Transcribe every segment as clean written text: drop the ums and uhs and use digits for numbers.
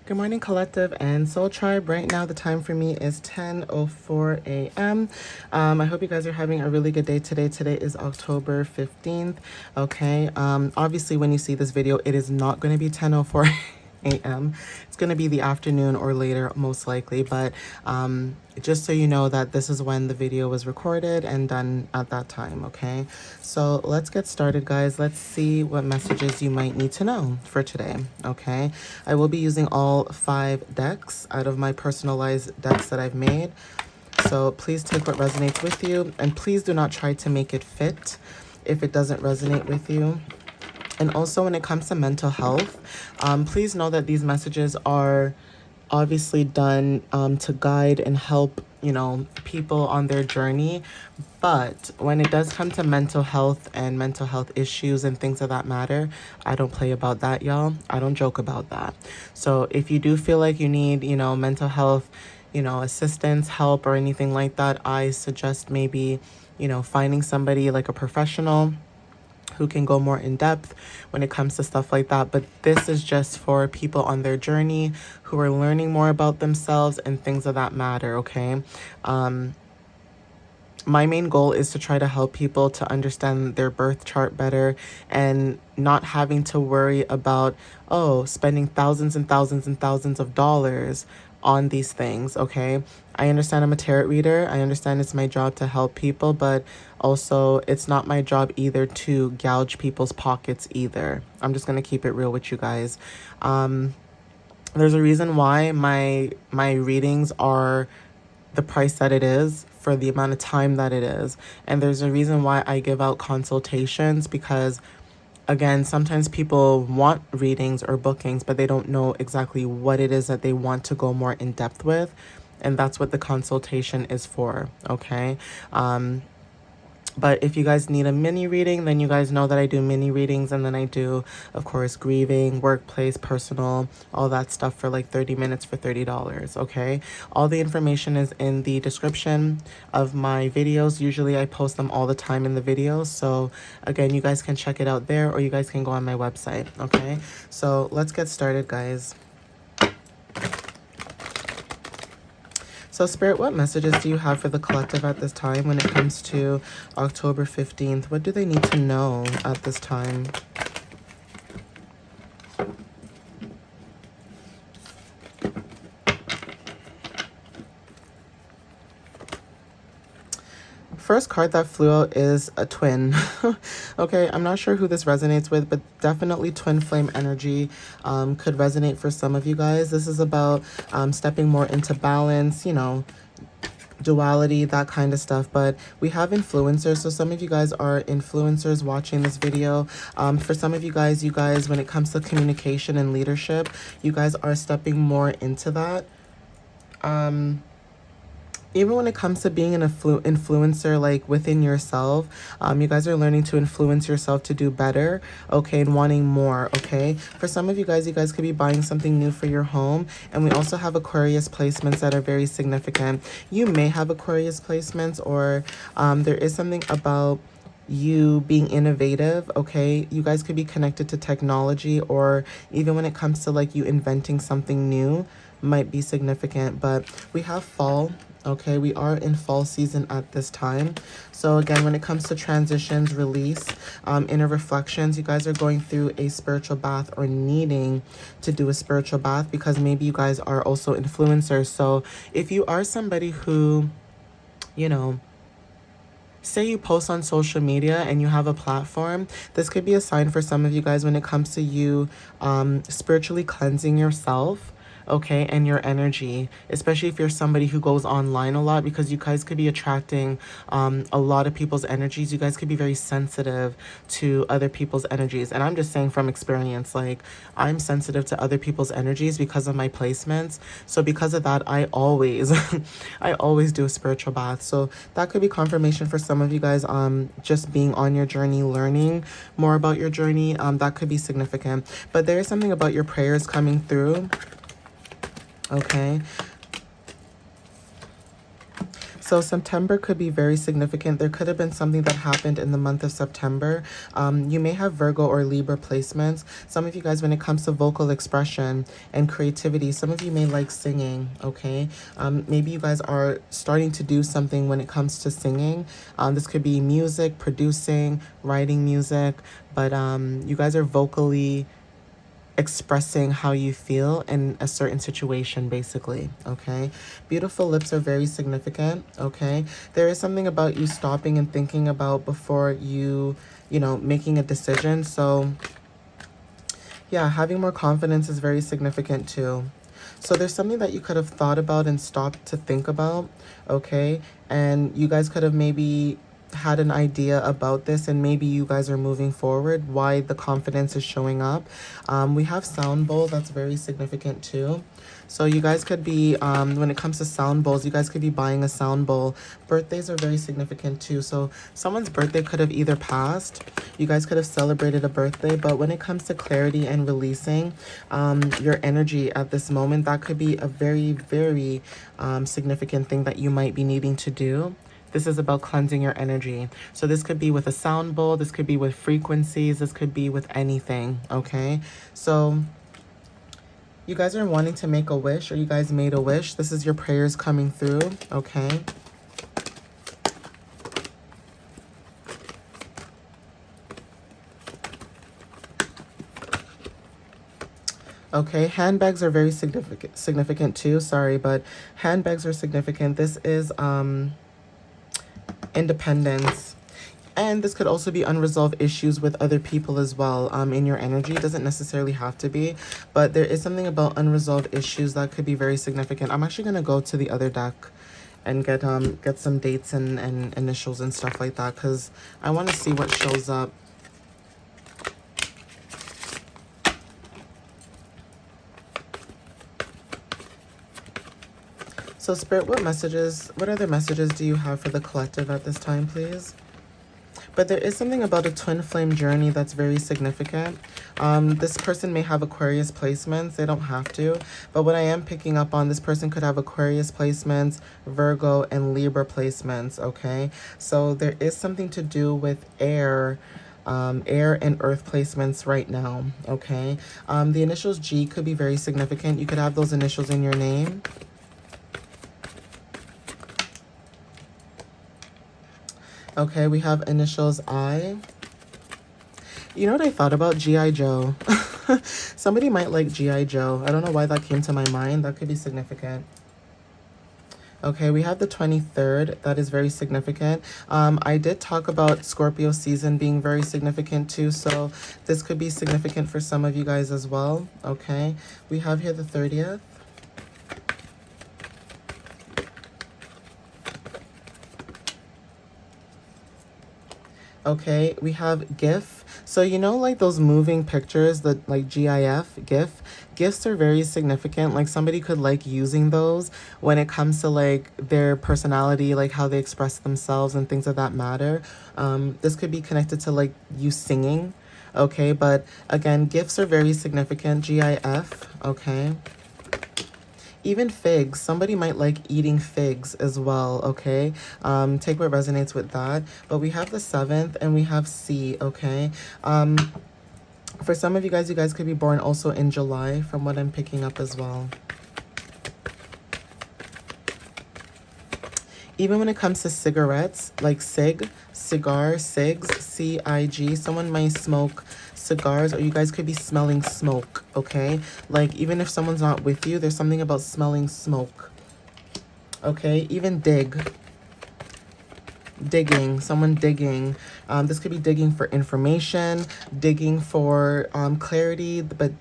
Good morning, Collective and Soul Tribe. Right now, the time for me is 10:04 a.m. I hope you guys are having a really good day today. Today is October 15th. Okay. Obviously, when you see this video, it is not going to be 10:04 a.m. It's going to be the afternoon or later, most likely. But just so you know that this is when the video was recorded and done at that time. Okay. So let's get started, guys. Let's see what messages you might need to know for today. Okay. I will be using all 5 decks out of my personalized decks that I've made. So please take what resonates with you, and please do not try to make it fit if it doesn't resonate with you. And also when it comes to mental health, please know that these messages are obviously done to guide and help, people on their journey. But when it does come to mental health and mental health issues and things of that matter, I don't play about that, y'all. I don't joke about that. So if you do feel like you need, mental health, assistance, help, or anything like that, I suggest maybe, finding somebody like a professional who can go more in depth when it comes to stuff like that. But this is just for people on their journey who are learning more about themselves and things of that matter, okay? My main goal is to try to help people to understand their birth chart better and not having to worry about, spending thousands and thousands and thousands of dollars on these things, okay? I understand I'm a tarot reader. I understand it's my job to help people, but also it's not my job either to gouge people's pockets either. I'm just going to keep it real with you guys. There's a reason why my readings are the price that it is for the amount of time that it is. And there's a reason why I give out consultations, because again, sometimes people want readings or bookings, but they don't know exactly what it is that they want to go more in depth with. And that's what the consultation is for, okay? But if you guys need a mini reading, then you guys know that I do mini readings. And then I do, of course, grieving, workplace, personal, all that stuff for like 30 minutes for $30, okay? All the information is in the description of my videos. Usually I post them all the time in the videos. So again, you guys can check it out there, or you guys can go on my website, okay? So let's get started, guys. So Spirit, what messages do you have for the collective at this time when it comes to October 15th? What do they need to know at this time? First card that flew out is a twin. Okay, I'm not sure who this resonates with, but definitely twin flame energy could resonate for some of you guys. This is about stepping more into balance, duality, that kind of stuff. But we have influencers, so some of you guys are influencers watching this video. For some of you guys, when it comes to communication and leadership, you guys are stepping more into that. Even when it comes to being an influencer, like within yourself, you guys are learning to influence yourself to do better, okay, and wanting more, okay? For some of you guys could be buying something new for your home. And we also have Aquarius placements that are very significant. You may have Aquarius placements, or there is something about you being innovative, okay? You guys could be connected to technology, or even when it comes to like you inventing something new might be significant. But we have fall. Okay, we are in fall season at this time. So again, when it comes to transitions, release, inner reflections, you guys are going through a spiritual bath or needing to do a spiritual bath, because maybe you guys are also influencers. So if you are somebody who, say you post on social media and you have a platform, this could be a sign for some of you guys when it comes to you spiritually cleansing yourself, okay, and your energy, especially if you're somebody who goes online a lot, because you guys could be attracting a lot of people's energies. You guys could be very sensitive to other people's energies. And I'm just saying from experience, like I'm sensitive to other people's energies because of my placements. So because of that, I always I always do a spiritual bath. So that could be confirmation for some of you guys, just being on your journey, learning more about your journey. That could be significant. But there is something about your prayers coming through. Okay. So September could be very significant. There could have been something that happened in the month of September. You may have Virgo or Libra placements. Some of you guys, when it comes to vocal expression and creativity, some of you may like singing, okay? Maybe you guys are starting to do something when it comes to singing. This could be music, producing, writing music, but you guys are vocally expressing how you feel in a certain situation, basically, okay? Beautiful lips are very significant, okay? There is something about you stopping and thinking about before you know, making a decision. So yeah, having more confidence is very significant too. So there's something that you could have thought about and stopped to think about, okay? And you guys could have maybe had an idea about this, and maybe you guys are moving forward, why the confidence is showing up. We have sound bowl, that's very significant too. So you guys could be, when it comes to sound bowls, you guys could be buying a sound bowl. Birthdays are very significant too. So someone's birthday could have either passed, you guys could have celebrated a birthday, but when it comes to clarity and releasing your energy at this moment, that could be a very, very significant thing that you might be needing to do. This is about cleansing your energy. So this could be with a sound bowl, this could be with frequencies, this could be with anything, okay? So you guys are wanting to make a wish, or you guys made a wish. This is your prayers coming through, okay? Okay, handbags are very significant too. Sorry, but handbags are significant. This is independence. And this could also be unresolved issues with other people as well in your energy. It doesn't necessarily have to be, but there is something about unresolved issues that could be very significant. I'm actually going to go to the other deck and get some dates and initials and stuff like that, because I want to see what shows up. So Spirit, what other messages do you have for the collective at this time, please? But there is something about a twin flame journey that's very significant. This person may have Aquarius placements. They don't have to. But what I am picking up on, this person could have Aquarius placements, Virgo, and Libra placements, okay? So there is something to do with air and earth placements right now, okay? The initials G could be very significant. You could have those initials in your name. Okay, we have initials I. You know what I thought about? G.I. Joe. Somebody might like G.I. Joe. I don't know why that came to my mind. That could be significant. Okay, we have the 23rd. That is very significant. I did talk about Scorpio season being very significant too, so this could be significant for some of you guys as well. Okay, we have here the 30th. Okay, we have GIF. So you know, like those moving pictures, that like GIF, GIF. GIFs are very significant. Like somebody could like using those when it comes to like their personality, like how they express themselves and things of that matter. This could be connected to like you singing. Okay, but again, GIFs are very significant. GIF. Okay. Even figs, somebody might like eating figs as well, okay? Take what resonates with that. But we have the 7th and we have C, okay? For some of you guys could be born also in July from what I'm picking up as well. Even when it comes to cigarettes, like cigar, cigs, C-I-G, someone might smoke cigars, or you guys could be smelling smoke, okay? Like even if someone's not with you, there's something about smelling smoke, okay? Even digging, someone digging. This could be digging for information, digging for clarity, but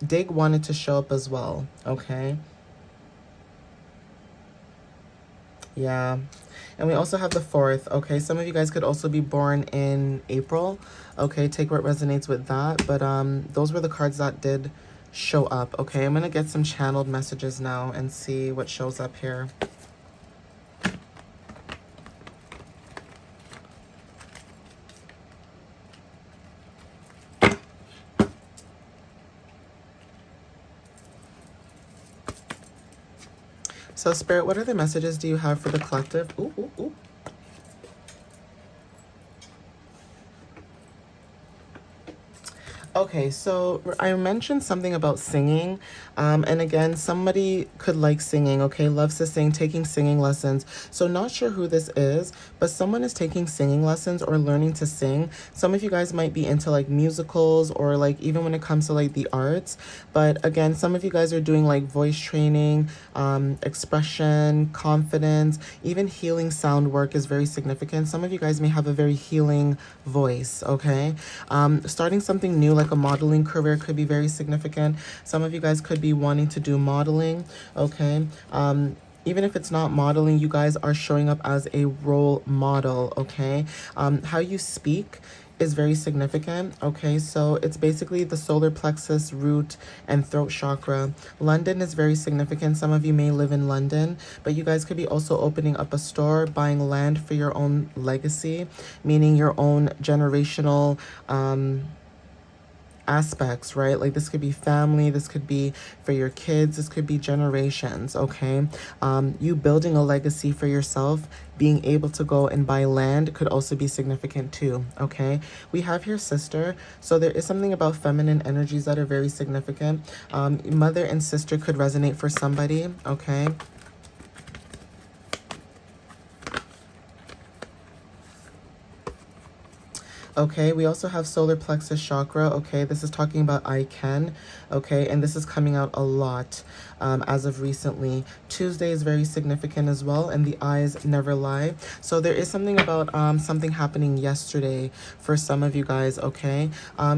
dig wanted to show up as well, okay? Yeah. And we also have the 4th, okay? Some of you guys could also be born in April, okay? Take what resonates with that. But those were the cards that did show up, okay? I'm going to get some channeled messages now and see what shows up here. So Spirit, what other messages do you have for the collective? Ooh, ooh, ooh. Okay, so I mentioned something about singing. And again, somebody could like singing, okay, loves to sing, taking singing lessons. So not sure who this is, but someone is taking singing lessons or learning to sing. Some of you guys might be into like musicals or like even when it comes to like the arts. But again, some of you guys are doing like voice training, expression, confidence, even healing sound work is very significant. Some of you guys may have a very healing voice, okay? Starting something new like a modeling career could be very significant. Some of you guys could be wanting to do modeling, okay? Even if it's not modeling, you guys are showing up as a role model, okay? How you speak is very significant, okay? So it's basically the solar plexus, root, and throat chakra. London is very significant. Some of you may live in London, but you guys could be also opening up a store, buying land for your own legacy, meaning your own generational aspects, right? Like this could be family, this could be for your kids, this could be generations, okay? You building a legacy for yourself, being able to go and buy land could also be significant too, okay? We have here sister, so there is something about feminine energies that are very significant. Mother and sister could resonate for somebody, okay? Okay, we also have solar plexus chakra. Okay, this is talking about I can. Okay, and this is coming out a lot as of recently. Tuesday is very significant as well, and the eyes never lie. So there is something about something happening yesterday for some of you guys. Okay,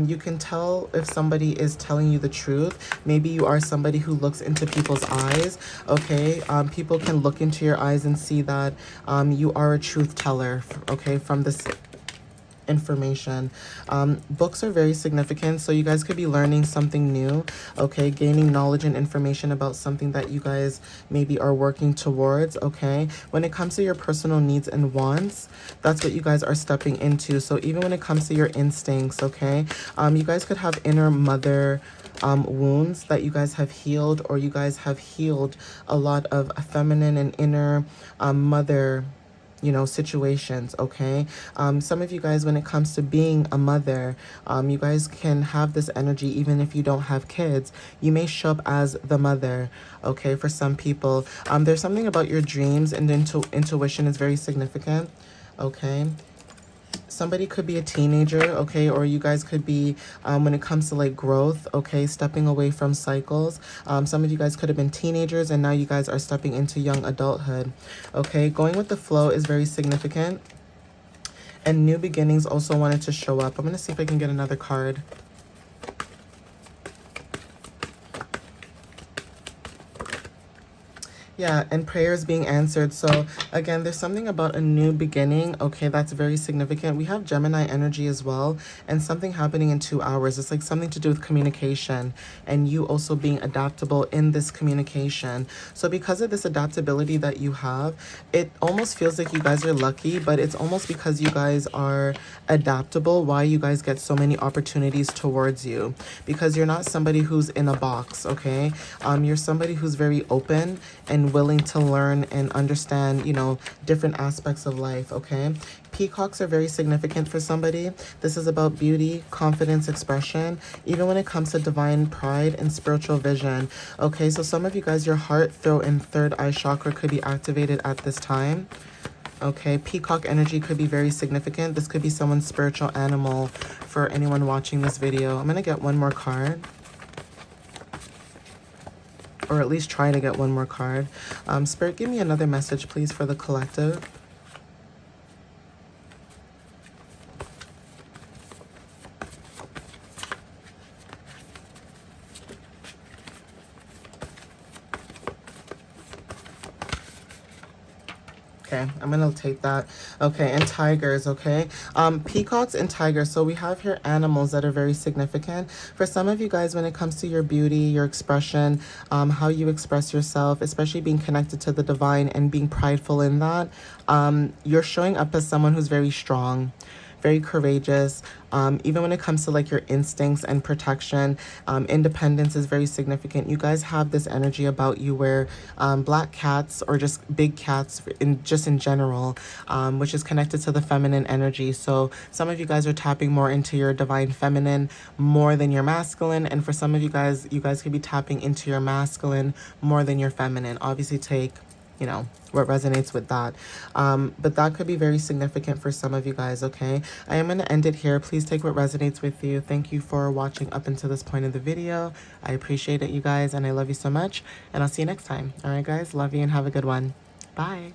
you can tell if somebody is telling you the truth. Maybe you are somebody who looks into people's eyes. Okay, people can look into your eyes and see that you are a truth teller. Okay, from this information. Books are very significant, so you guys could be learning something new, okay, gaining knowledge and information about something that you guys maybe are working towards, okay? When it comes to your personal needs and wants, that's what you guys are stepping into. So even when it comes to your instincts, okay, you guys could have inner mother wounds that you guys have healed, or you guys have healed a lot of feminine and inner mother, you know, situations, okay? Some of you guys, when it comes to being a mother, you guys can have this energy even if you don't have kids. You may show up as the mother, okay, for some people. There's something about your dreams, and intuition is very significant, okay? Somebody could be a teenager, okay, or you guys could be, when it comes to like growth, okay, stepping away from cycles. Some of you guys could have been teenagers and now you guys are stepping into young adulthood, okay? Going with the flow is very significant. And new beginnings also wanted to show up. I'm going to see if I can get another card. Yeah, and prayers being answered. So again, there's something about a new beginning. Okay, that's very significant. We have Gemini energy as well, and something happening in 2 hours. It's like something to do with communication and you also being adaptable in this communication. So because of this adaptability that you have, it almost feels like you guys are lucky, but it's almost because you guys are adaptable why you guys get so many opportunities towards you, because you're not somebody who's in a box, okay? You're somebody who's very open and willing to learn and understand, you know, different aspects of life, okay? Peacocks are very significant for somebody. This is about beauty, confidence, expression, even when it comes to divine pride and spiritual vision. Okay, so some of you guys, your heart, throat, and third eye chakra could be activated at this time. Okay, peacock energy could be very significant. This could be someone's spiritual animal for anyone watching this video. I'm going to get one more card, or at least try to get one more card. Spirit, give me another message, please, for the collective. Okay, I'm gonna take that. Okay, and tigers, okay? Peacocks and tigers. So we have here animals that are very significant. For some of you guys, when it comes to your beauty, your expression, how you express yourself, especially being connected to the divine and being prideful in that, you're showing up as someone who's very strong, very courageous. Even when it comes to like your instincts and protection, independence is very significant. You guys have this energy about you where black cats or just big cats in general, which is connected to the feminine energy. So some of you guys are tapping more into your divine feminine more than your masculine, and for some of you guys could be tapping into your masculine more than your feminine. Obviously take, you know, what resonates with that. But that could be very significant for some of you guys, okay? I am going to end it here. Please take what resonates with you. Thank you for watching up until this point of the video. I appreciate it, you guys, and I love you so much. And I'll see you next time. All right, guys? Love you and have a good one. Bye.